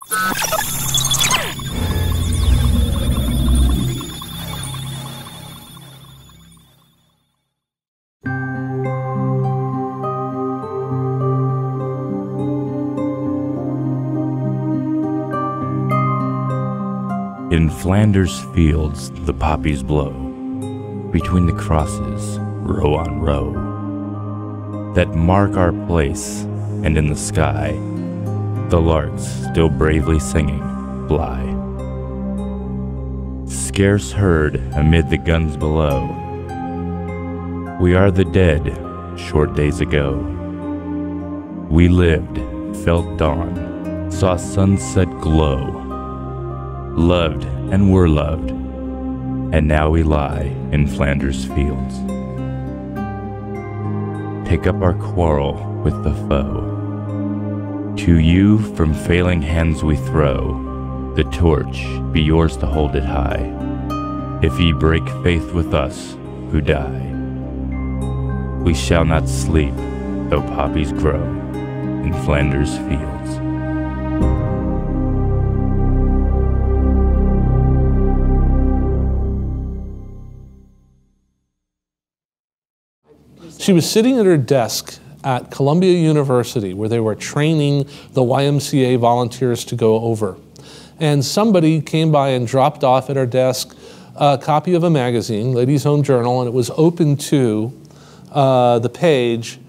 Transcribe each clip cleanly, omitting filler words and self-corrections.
In Flanders fields the poppies blow, between the crosses, row on row, that mark our place, and in the sky, the larks still bravely singing fly. Scarce heard amid the guns below, we are the dead short days ago. We lived, felt dawn, saw sunset glow, loved and were loved, and now we lie in Flanders fields. Pick up our quarrel with the foe. To you from failing hands we throw, the torch be yours to hold it high, if ye break faith with us who die. We shall not sleep, though poppies grow in Flanders fields. She was sitting at her desk at Columbia University where they were training the YMCA volunteers to go over. And somebody came by and dropped off at her desk a copy of a magazine, Ladies' Home Journal, and it was open to the page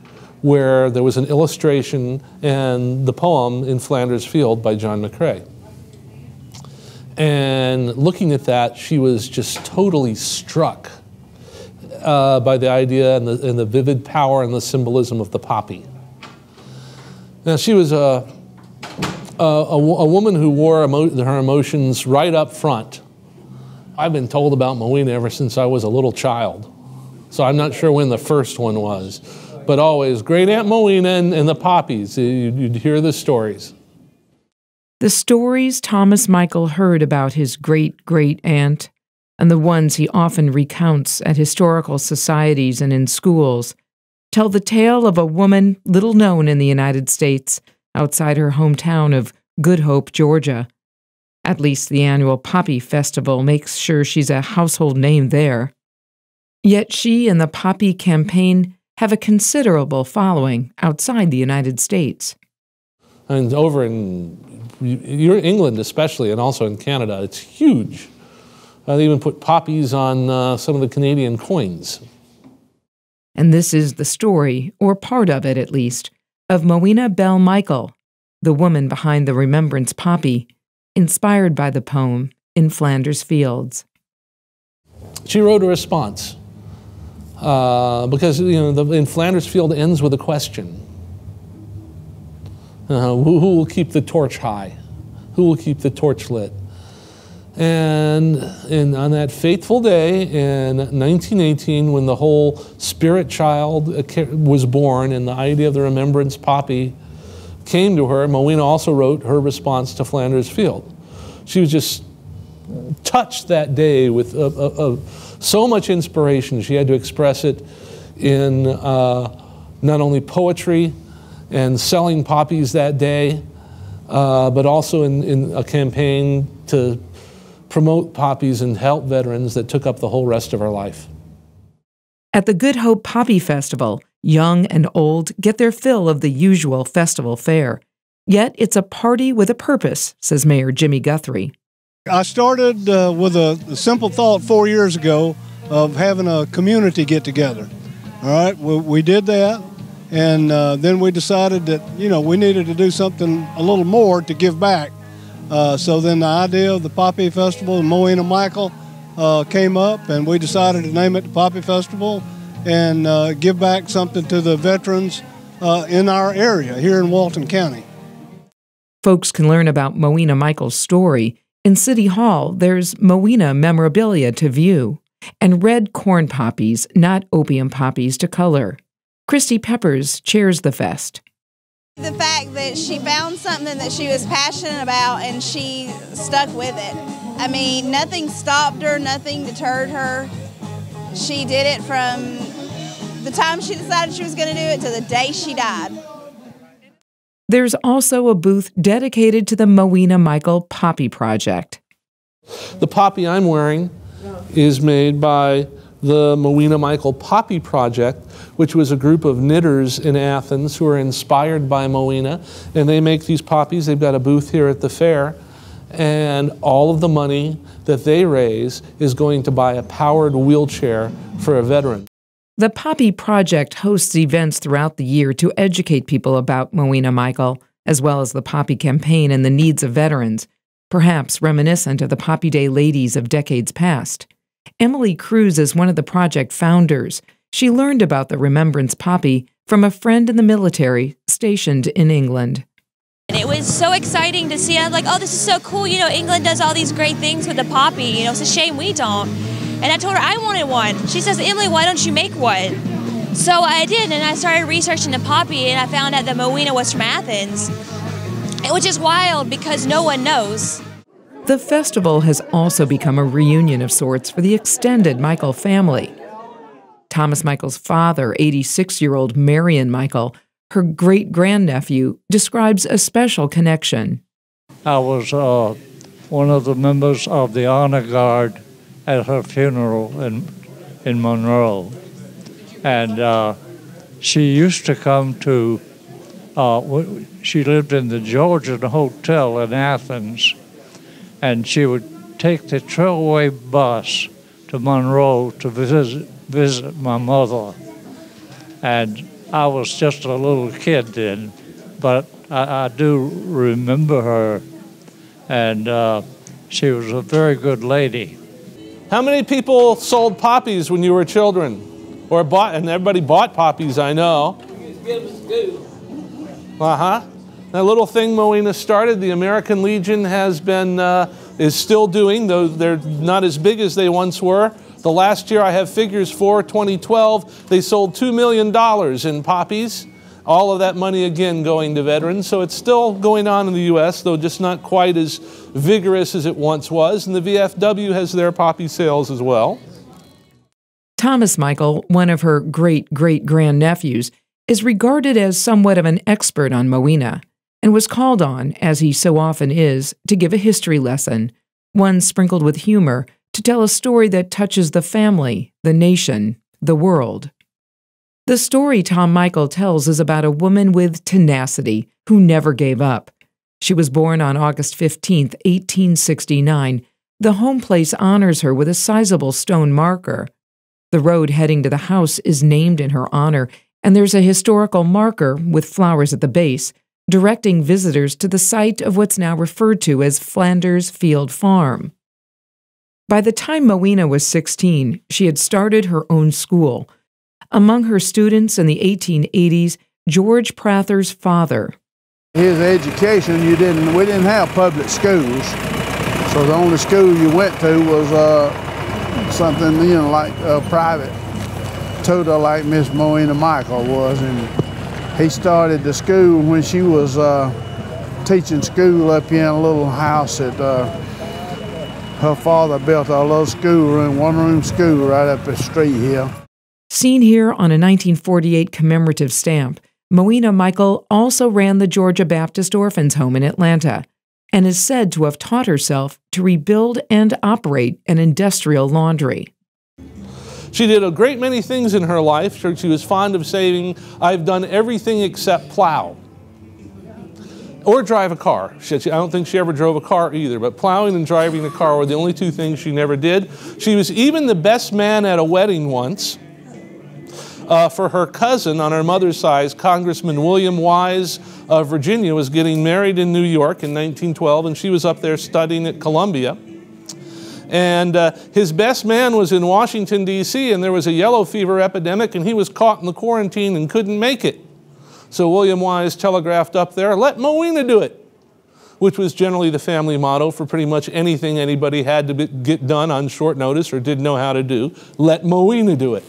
where there was an illustration and the poem In Flanders Field by John McCrae. And looking at that, she was just totally struck by the idea and the vivid power and the symbolism of the poppy. Now, she was a woman who wore her emotions right up front. I've been told about Moina ever since I was a little child, so I'm not sure when the first one was, but always Great Aunt Moina and the poppies. You'd hear the stories. The stories Thomas Michael heard about his great-great-aunt, and the ones he often recounts at historical societies and in schools, tell the tale of a woman little known in the United States outside her hometown of Good Hope, Georgia. At least the annual Poppy Festival makes sure she's a household name there. Yet she and the Poppy campaign have a considerable following outside the United States. And over in England especially, and also in Canada, it's huge. They even put poppies on some of the Canadian coins. And this is the story, or part of it at least, of Moina Belle Michael, the woman behind the Remembrance poppy, inspired by the poem In Flanders Fields. She wrote a response because In Flanders Field ends with a question. Who will keep the torch high? Who will keep the torch lit? And on that fateful day in 1918, when the whole spirit child was born and the idea of the Remembrance poppy came to her, Moina also wrote her response to Flanders Field. She was just touched that day with so much inspiration. She had to express it in not only poetry and selling poppies that day, but also in a campaign to promote poppies and help veterans that took up the whole rest of her life. At the Good Hope Poppy Festival, young and old get their fill of the usual festival fare. Yet it's a party with a purpose, says Mayor Jimmy Guthrie. I started with a simple thought 4 years ago of having a community get together. All right, we did that, and then we decided that, we needed to do something a little more to give back. So then the idea of the Poppy Festival and Moina Michael came up, and we decided to name it the Poppy Festival and give back something to the veterans in our area here in Walton County. Folks can learn about Moina Michael's story. In City Hall, there's Moina memorabilia to view, and red corn poppies, not opium poppies, to color. Christy Peppers chairs the fest. The fact that she found something that she was passionate about and she stuck with it. I mean, nothing stopped her, nothing deterred her. She did it from the time she decided she was going to do it to the day she died. There's also a booth dedicated to the Moina Michael Poppy Project. The poppy I'm wearing is made by the Moina Michael Poppy Project, which was a group of knitters in Athens who are inspired by Moina, and they make these poppies. They've got a booth here at the fair, and all of the money that they raise is going to buy a powered wheelchair for a veteran. The Poppy Project hosts events throughout the year to educate people about Moina Michael, as well as the Poppy campaign and the needs of veterans, perhaps reminiscent of the Poppy Day ladies of decades past. Emily Cruz is one of the project founders. She learned about the Remembrance Poppy from a friend in the military stationed in England. And it was so exciting to see. I was like, oh, this is so cool. You know, England does all these great things with the poppy. You know, it's a shame we don't. And I told her I wanted one. She says, Emily, why don't you make one? So I did, and I started researching the poppy, and I found out that Moina was from Athens, which is wild because no one knows. The festival has also become a reunion of sorts for the extended Michael family. Thomas Michael's father, 86-year-old Marion Michael, her great-grandnephew, describes a special connection. I was one of the members of the honor guard at her funeral in Monroe. And she used to come to, she lived in the Georgian Hotel in Athens, and she would take the Trailway bus to Monroe to visit my mother. And I was just a little kid then, but I do remember her, and she was a very good lady. How many people sold poppies when you were children? Or bought, and everybody bought poppies, I know. Uh-huh. That little thing Moina started, the American Legion has been, is still doing, though they're not as big as they once were. The last year I have figures for, 2012, they sold $2 million in poppies. All of that money, again, going to veterans. So it's still going on in the U.S., though just not quite as vigorous as it once was. And the VFW has their poppy sales as well. Thomas Michael, one of her great-great-grandnephews, is regarded as somewhat of an expert on Moina and was called on, as he so often is, to give a history lesson, one sprinkled with humor, to tell a story that touches the family, the nation, the world. The story Tom Michael tells is about a woman with tenacity who never gave up. She was born on August 15, 1869. The home place honors her with a sizable stone marker. The road heading to the house is named in her honor, and there's a historical marker with flowers at the base, directing visitors to the site of what's now referred to as Flanders Field Farm. By the time Moina was 16, she had started her own school. Among her students in the 1880s, George Prather's father. His education, we didn't have public schools, so the only school you went to was something, like a private tutor like Miss Moina Michael was, and he started the school when she was teaching school up here in a little house that her father built a little schoolroom, one-room school right up the street here. Seen here on a 1948 commemorative stamp, Moina Michael also ran the Georgia Baptist Orphans Home in Atlanta and is said to have taught herself to rebuild and operate an industrial laundry. She did a great many things in her life. She was fond of saying, I've done everything except plow or drive a car. I don't think she ever drove a car either, but plowing and driving a car were the only two things she never did. She was even the best man at a wedding once. For her cousin on her mother's side, Congressman William Wise of Virginia, was getting married in New York in 1912, and she was up there studying at Columbia. And his best man was in Washington, D.C., and there was a yellow fever epidemic, and he was caught in the quarantine and couldn't make it. So William Wise telegraphed up there, let Moina do it, which was generally the family motto for pretty much anything anybody had to get done on short notice or didn't know how to do. Let Moina do it.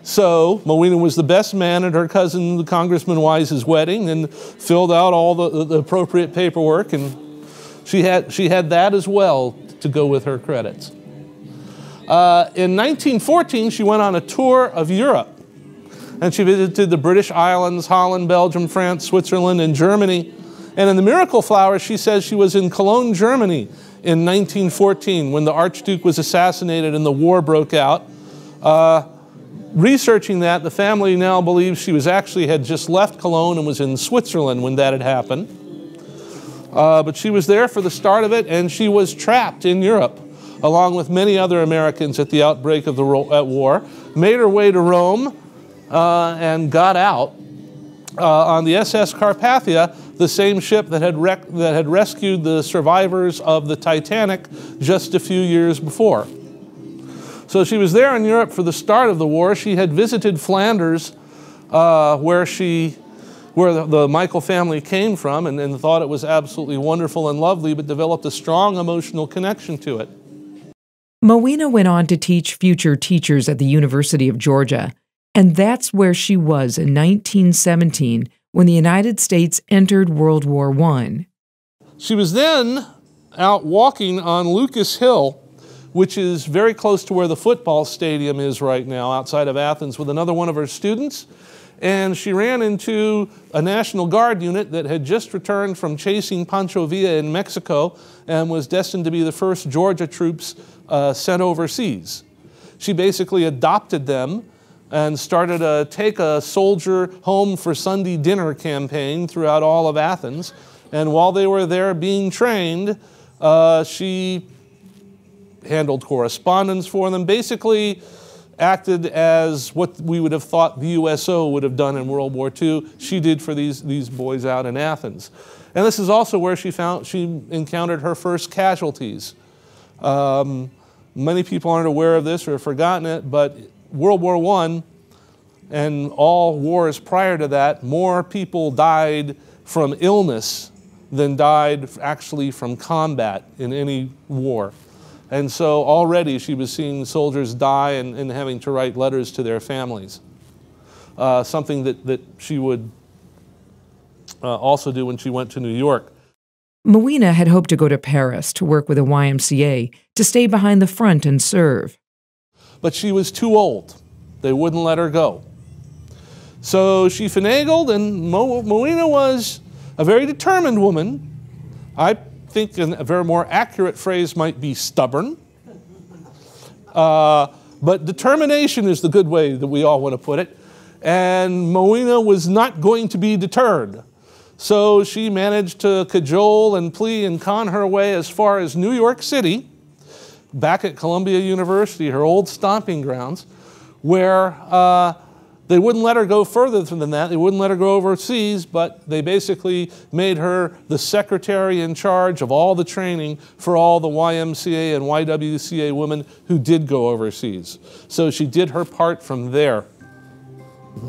So Moina was the best man at her cousin, the Congressman Wise's wedding, and filled out all the appropriate paperwork, and she had that as well to go with her credits. In 1914, she went on a tour of Europe, and she visited the British Islands, Holland, Belgium, France, Switzerland, and Germany. And in the Miracle Flower, she says she was in Cologne, Germany in 1914 when the Archduke was assassinated and the war broke out. Researching that, the family now believes she was actually had just left Cologne and was in Switzerland when that had happened. But she was there for the start of it, and she was trapped in Europe, along with many other Americans at the outbreak of the war. Made her way to Rome and got out on the SS Carpathia, the same ship that had rescued the survivors of the Titanic just a few years before. So she was there in Europe for the start of the war. She had visited Flanders, where the Michael family came from, and thought it was absolutely wonderful and lovely, but developed a strong emotional connection to it. Moina went on to teach future teachers at the University of Georgia, and that's where she was in 1917 when the United States entered World War I. She was then out walking on Lucas Hill, which is very close to where the football stadium is right now, outside of Athens, with another one of her students. And she ran into a National Guard unit that had just returned from chasing Pancho Villa in Mexico and was destined to be the first Georgia troops sent overseas. She basically adopted them and started a Take a Soldier Home for Sunday Dinner campaign throughout all of Athens. And while they were there being trained, she handled correspondence for them, basically acted as what we would have thought the USO would have done in World War II. She did for these boys out in Athens. And this is also where she encountered her first casualties. Many people aren't aware of this or have forgotten it, but World War I and all wars prior to that, more people died from illness than died actually from combat in any war. And so already she was seeing soldiers die and having to write letters to their families. Something that she would also do when she went to New York. Moina had hoped to go to Paris to work with a YMCA, to stay behind the front and serve. But she was too old. They wouldn't let her go. So she finagled, and Moina was a very determined woman. I think a very more accurate phrase might be stubborn. But determination is the good way that we all want to put it. And Moina was not going to be deterred. So she managed to cajole and plea and con her way as far as New York City, back at Columbia University, her old stomping grounds, where they wouldn't let her go further than that. They wouldn't let her go overseas, but they basically made her the secretary in charge of all the training for all the YMCA and YWCA women who did go overseas. So she did her part from there.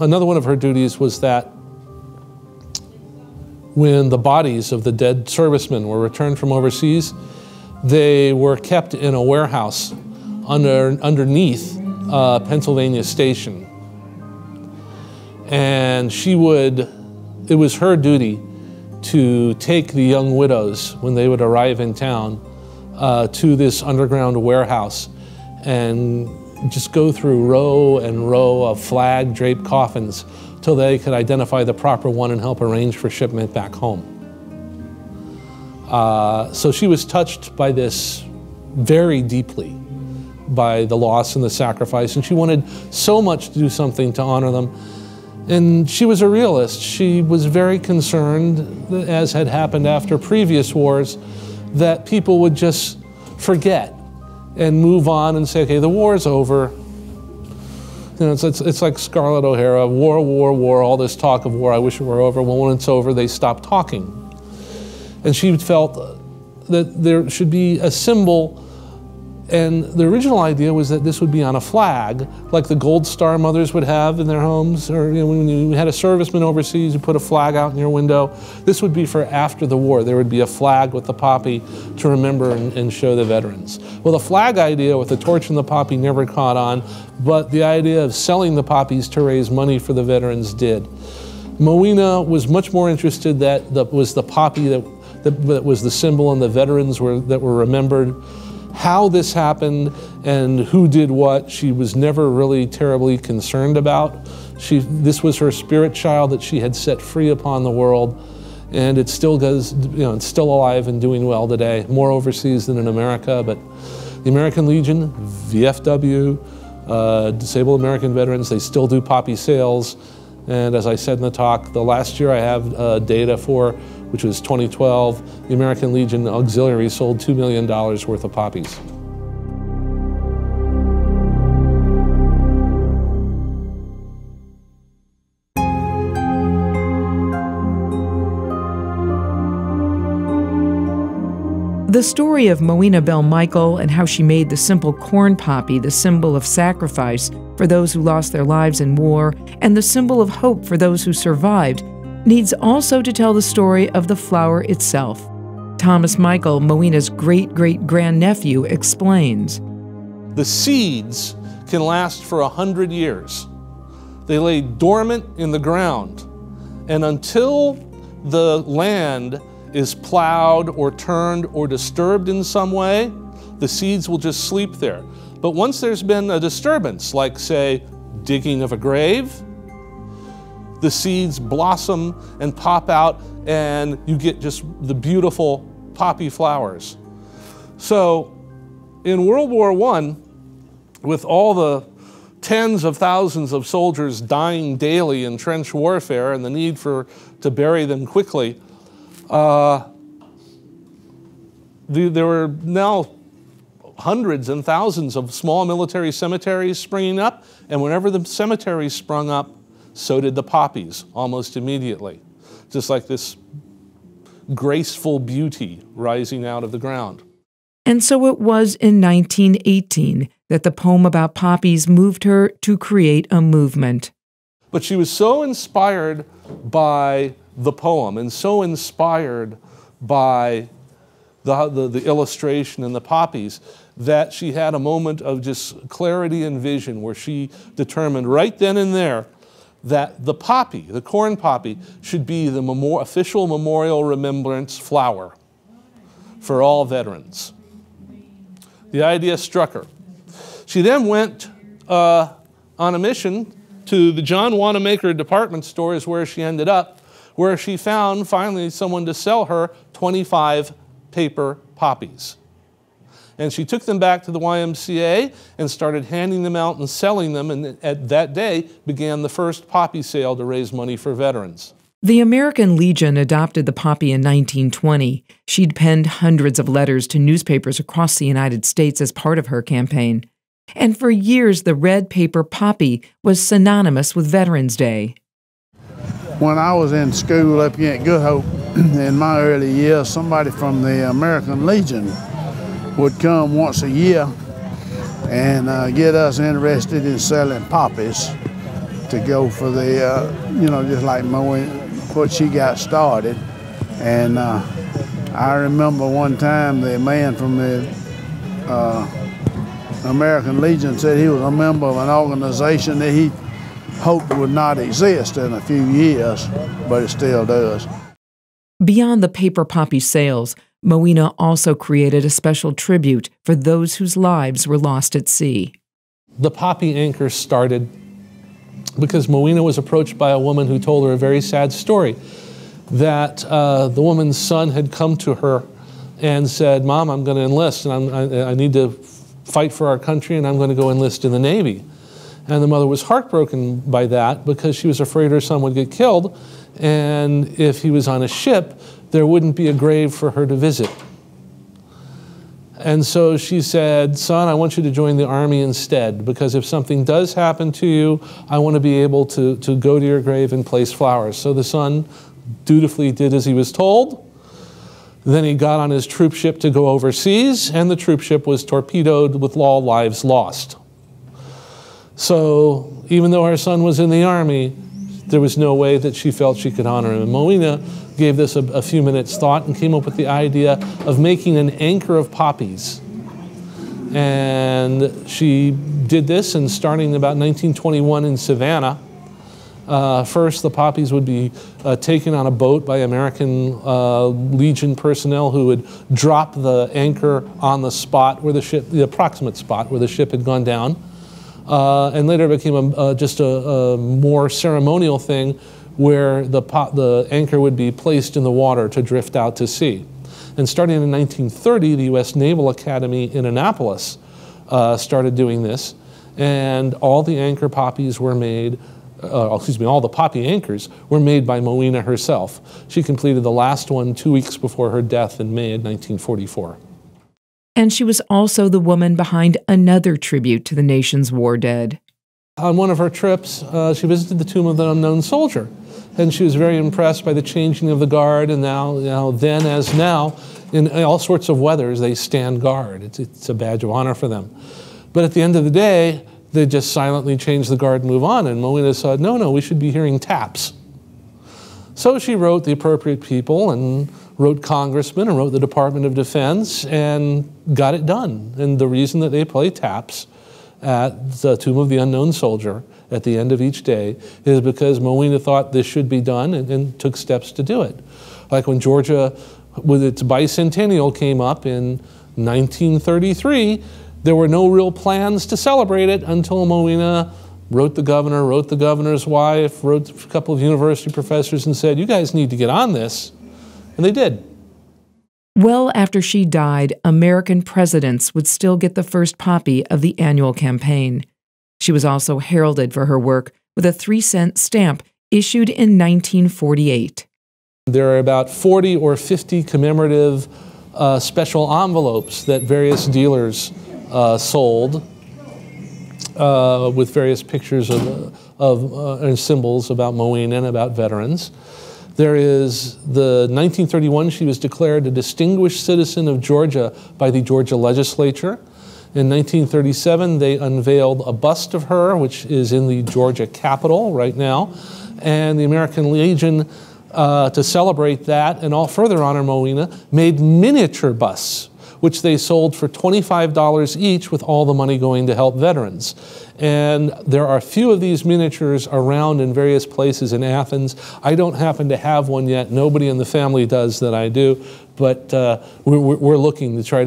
Another one of her duties was that when the bodies of the dead servicemen were returned from overseas, they were kept in a warehouse underneath Pennsylvania Station. And it was her duty to take the young widows when they would arrive in town to this underground warehouse and just go through row and row of flag-draped coffins till they could identify the proper one and help arrange for shipment back home. So she was touched by this very deeply, by the loss and the sacrifice, and she wanted so much to do something to honor them. And she was a realist. She was very concerned, as had happened after previous wars, that people would just forget and move on and say, okay, the war's over. You know, it's like Scarlett O'Hara, war, all this talk of war, I wish it were over. Well, when it's over, they stop talking. And she felt that there should be a symbol, and the original idea was that this would be on a flag, like the Gold Star mothers would have in their homes, or when you had a serviceman overseas, you put a flag out in your window. This would be for after the war. There would be a flag with the poppy to remember and show the veterans. Well, the flag idea with the torch and the poppy never caught on, but the idea of selling the poppies to raise money for the veterans did. Moina was much more interested that was the poppy that was the symbol, and the veterans that were remembered. How this happened and who did what, she was never really terribly concerned about. This was her spirit child that she had set free upon the world, and it still goes, it's still alive and doing well today, more overseas than in America. But the American Legion, VFW, Disabled American Veterans, they still do poppy sales. And as I said in the talk, the last year I have data for, which was 2012, the American Legion Auxiliary sold $2 million worth of poppies. The story of Moina Belle Michael and how she made the simple corn poppy the symbol of sacrifice for those who lost their lives in war and the symbol of hope for those who survived needs also to tell the story of the flower itself. Thomas Michael, Moina's great-great-grandnephew, explains. The seeds can last for 100 years. They lay dormant in the ground, and until the land is plowed or turned or disturbed in some way, the seeds will just sleep there. But once there's been a disturbance, like say, digging of a grave, the seeds blossom and pop out and you get just the beautiful poppy flowers. So in World War I, with all the tens of thousands of soldiers dying daily in trench warfare and the need to bury them quickly, there were now hundreds and thousands of small military cemeteries springing up, and whenever the cemeteries sprung up, so did the poppies almost immediately. Just like this graceful beauty rising out of the ground. And so it was in 1918 that the poem about poppies moved her to create a movement. But she was so inspired by the poem and so inspired by the illustration and the poppies that she had a moment of just clarity and vision where she determined right then and there that the poppy, the corn poppy, should be the official memorial remembrance flower for all veterans. The idea struck her. She then went on a mission to the John Wanamaker department store is where she ended up, where she found finally someone to sell her 25 paper poppies. And she took them back to the YMCA and started handing them out and selling them, and at that day began the first poppy sale to raise money for veterans. The American Legion adopted the poppy in 1920. She'd penned hundreds of letters to newspapers across the United States as part of her campaign. And for years, the red paper poppy was synonymous with Veterans Day. When I was in school up here at Good Hope, in my early years, somebody from the American Legion would come once a year and get us interested in selling poppies to go for the, just like what she got started. And I remember one time the man from the American Legion said he was a member of an organization that he hoped would not exist in a few years, but it still does. Beyond the paper poppy sales, Moina also created a special tribute for those whose lives were lost at sea. The poppy anchor started because Moina was approached by a woman who told her a very sad story, that the woman's son had come to her and said, "Mom, I'm going to enlist, and I need to fight for our country, and I'm going to go enlist in the Navy." And the mother was heartbroken by that because she was afraid her son would get killed, and if he was on a ship, there wouldn't be a grave for her to visit. And so she said, "Son, I want you to join the Army instead, because if something does happen to you, I want to be able to go to your grave and place flowers." So the son dutifully did as he was told. Then he got on his troop ship to go overseas, and the troop ship was torpedoed with all lives lost. So even though her son was in the Army, there was no way that she felt she could honor him. And Moina gave this a few minutes thought and came up with the idea of making an anchor of poppies. And she did this, and starting about 1921 in Savannah, first the poppies would be taken on a boat by American Legion personnel who would drop the anchor on the spot where the approximate spot where the ship had gone down. And later it became just a more ceremonial thing where the anchor would be placed in the water to drift out to sea. And starting in 1930, the U.S. Naval Academy in Annapolis started doing this, and all the anchor poppies were made, all the poppy anchors were made by Moina herself. She completed the last one 2 weeks before her death in May of 1944. And she was also the woman behind another tribute to the nation's war dead. On one of her trips, she visited the tomb of the unknown soldier, and she was very impressed by the changing of the guard, and now then as now, in all sorts of weathers, they stand guard. It's a badge of honor for them. But at the end of the day, they just silently change the guard and move on, and Moina said, no, we should be hearing taps. So she wrote the appropriate people and wrote congressmen and wrote the Department of Defense and got it done. And the reason that they play taps at the Tomb of the Unknown Soldier at the end of each day is because Moina thought this should be done and took steps to do it. Like when Georgia, with its bicentennial, came up in 1933, there were no real plans to celebrate it until Moina wrote the governor, wrote the governor's wife, wrote a couple of university professors and said, you guys need to get on this. And they did. Well after she died, American presidents would still get the first poppy of the annual campaign. She was also heralded for her work with a 3-cent stamp issued in 1948. There are about 40 or 50 commemorative special envelopes that various dealers sold with various pictures and symbols about Moina and about veterans. There is the 1931, she was declared a distinguished citizen of Georgia by the Georgia legislature. In 1937, they unveiled a bust of her, which is in the Georgia Capitol right now. And the American Legion, to celebrate that and all further honor Moina, made miniature busts, which they sold for $25 each, with all the money going to help veterans. And there are a few of these miniatures around in various places in Athens. I don't happen to have one yet. Nobody in the family does that I do, but we're looking to try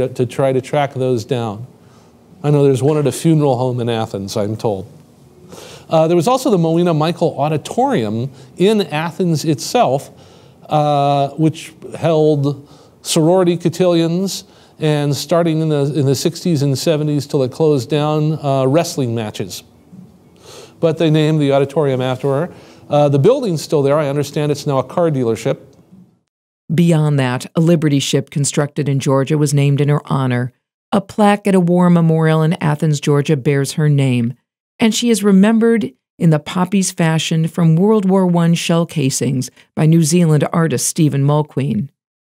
to track those down. I know there's one at a funeral home in Athens, I'm told. There was also the Moina Michael Auditorium in Athens itself, which held sorority cotillions, and starting in the 60s and 70s till it closed down, wrestling matches. But they named the auditorium after her. The building's still there. I understand it's now a car dealership. Beyond that, a Liberty ship constructed in Georgia was named in her honor. A plaque at a war memorial in Athens, Georgia bears her name, and she is remembered in the poppies fashioned from World War I shell casings by New Zealand artist Stephen Mulqueen.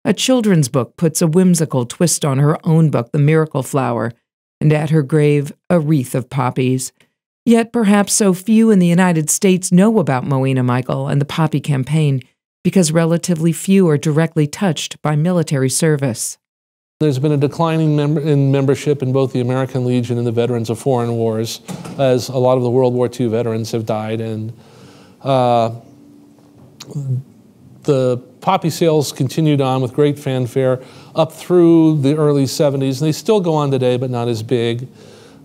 A children's book puts a whimsical twist on her own book, The Miracle Flower, and at her grave, a wreath of poppies. Yet perhaps so few in the United States know about Moina Michael and the Poppy Campaign because relatively few are directly touched by military service. There's been a decline in membership in both the American Legion and the Veterans of Foreign Wars, as a lot of the World War II veterans have died, and the poppy sales continued on with great fanfare up through the early 70s, and they still go on today, but not as big.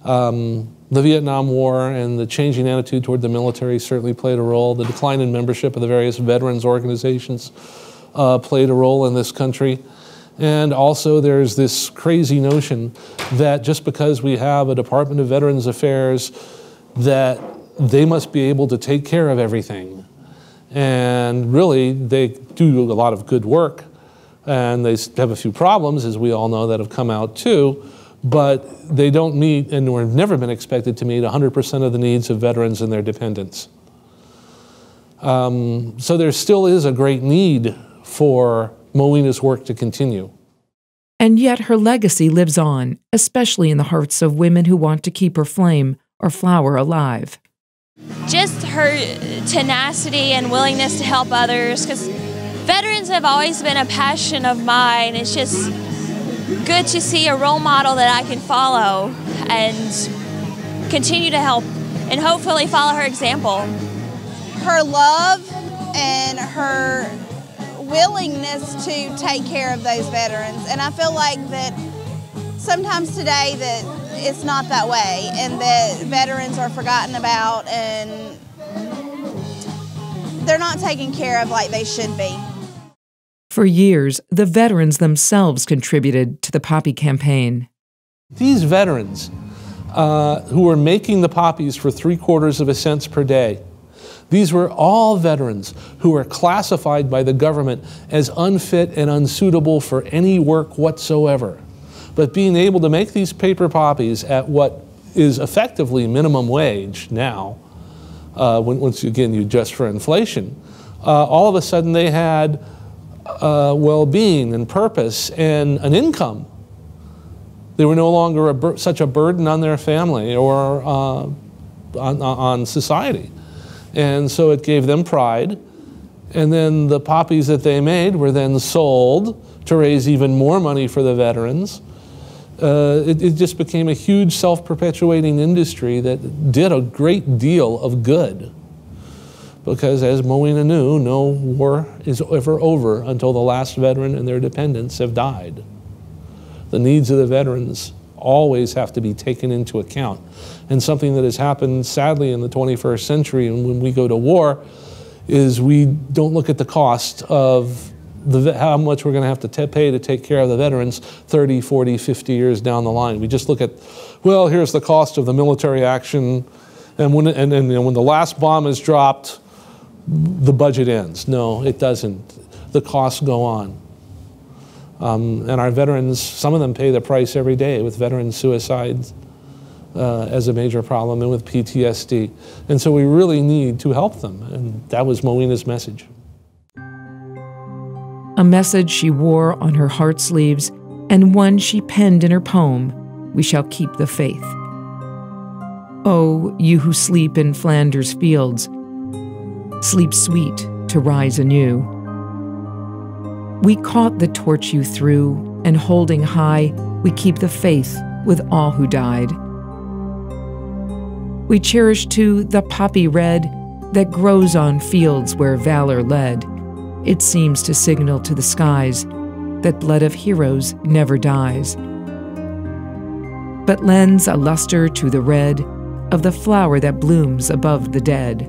The Vietnam War and the changing attitude toward the military certainly played a role. The decline in membership of the various veterans organizations played a role in this country. And also there's this crazy notion that just because we have a Department of Veterans Affairs, that they must be able to take care of everything. And really, they do a lot of good work, and they have a few problems, as we all know, that have come out too, but they don't meet, and were never been expected to meet, 100% of the needs of veterans and their dependents. So there still is a great need for Moina's work to continue. And yet her legacy lives on, especially in the hearts of women who want to keep her flame or flower alive. Just her tenacity and willingness to help others, because veterans have always been a passion of mine. It's just good to see a role model that I can follow and continue to help and hopefully follow her example. Her love and her willingness to take care of those veterans, and I feel like that sometimes today that it's not that way, and that veterans are forgotten about, and they're not taken care of like they should be. For years, the veterans themselves contributed to the poppy campaign. These veterans who were making the poppies for 3/4 cents per day, these were all veterans who were classified by the government as unfit and unsuitable for any work whatsoever. But being able to make these paper poppies at what is effectively minimum wage now, once again you adjust for inflation, all of a sudden they had well-being and purpose and an income. They were no longer such a burden on their family or on society. And so it gave them pride. And then the poppies that they made were then sold to raise even more money for the veterans. It just became a huge self-perpetuating industry that did a great deal of good. Because as Moina knew, no war is ever over until the last veteran and their dependents have died. The needs of the veterans always have to be taken into account. And something that has happened sadly in the 21st century, and when we go to war, is we don't look at the cost of how much we're going to have to pay to take care of the veterans 30, 40, 50 years down the line. We just look at, well, here's the cost of the military action, and when the last bomb is dropped, the budget ends. No, it doesn't. The costs go on. And our veterans, some of them pay the price every day with veteran suicides as a major problem and with PTSD. And so we really need to help them. And that was Moina's message. A message she wore on her heart sleeves and one she penned in her poem, "We Shall Keep the Faith." Oh, you who sleep in Flanders fields, sleep sweet to rise anew. We caught the torch you threw, and holding high, we keep the faith with all who died. We cherish too the poppy red that grows on fields where valor led. It seems to signal to the skies that blood of heroes never dies, but lends a luster to the red of the flower that blooms above the dead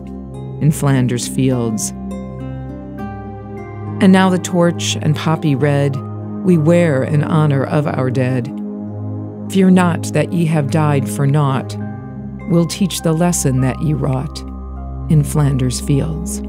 in Flanders fields. And now the torch and poppy red we wear in honor of our dead. Fear not that ye have died for naught. We'll teach the lesson that ye wrought in Flanders fields.